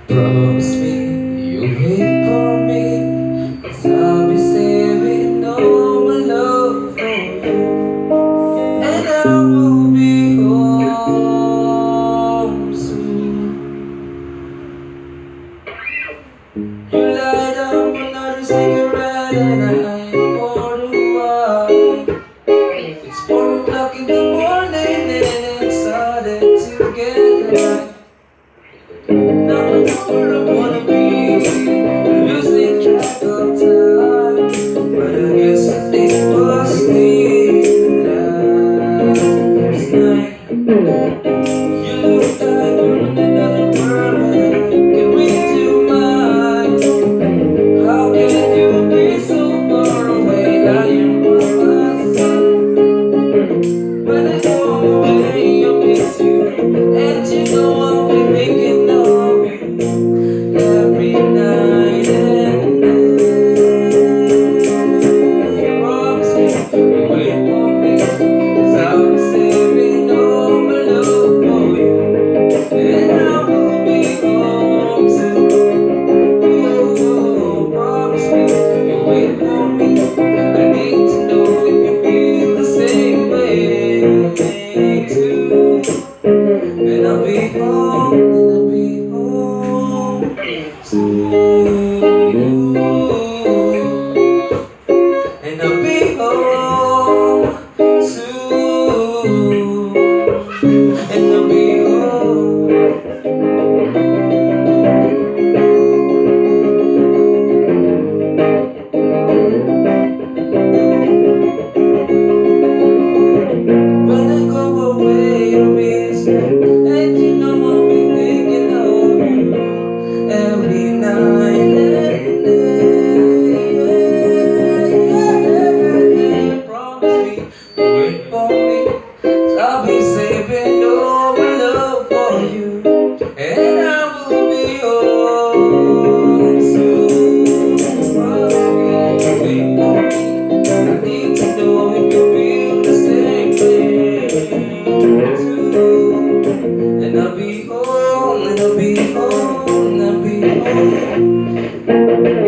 Promise me you'll wait for me, 'cause I'll be saving all my love for you, and I will be home soon. You light up another cigarette and I pour the wine. It's 4 o'clock in the morning and it's started to get light. Now I know where I wanna be, losing track of time, but I guess I think was me last night. You look like you're in another world, but can read your mind. How can you be so far away, lying by my side? When I go away, I miss you, and you know I'll be thinking of you every night and day. Promise me you wait for me, 'cause I'll be saving all my love for you, and I will be home soon. Ooh, promise me you wait for me. I need to know if you feel the same way too. And I'll be home, soon. And I'll be home soon. And I'll be home. When I go away, I'll miss you, and you know I'll be thinking of you every night and day. Promise me you wait for me, 'cause I'll be saving all my love for you, and I will be home soon. Promise me you wait for me. I need to know if you feel the same way too. And I'll be home, and I'll be home, and I'll be home.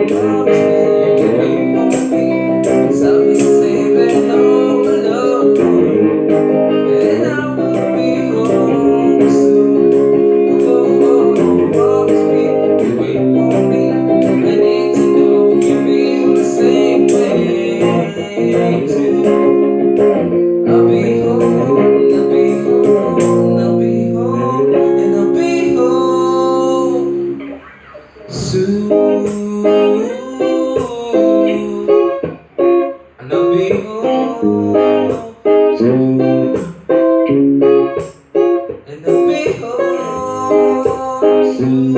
Promise me you wait for me, 'cause I'll be saving all my love for you, and I will be home soon. Oh, promise me you wait for me. I need to know if you feel the same way too. I'll be home, I'll be home, I'll be home, and I'll be home soon. And I'll be home soon. And I'll be home soon.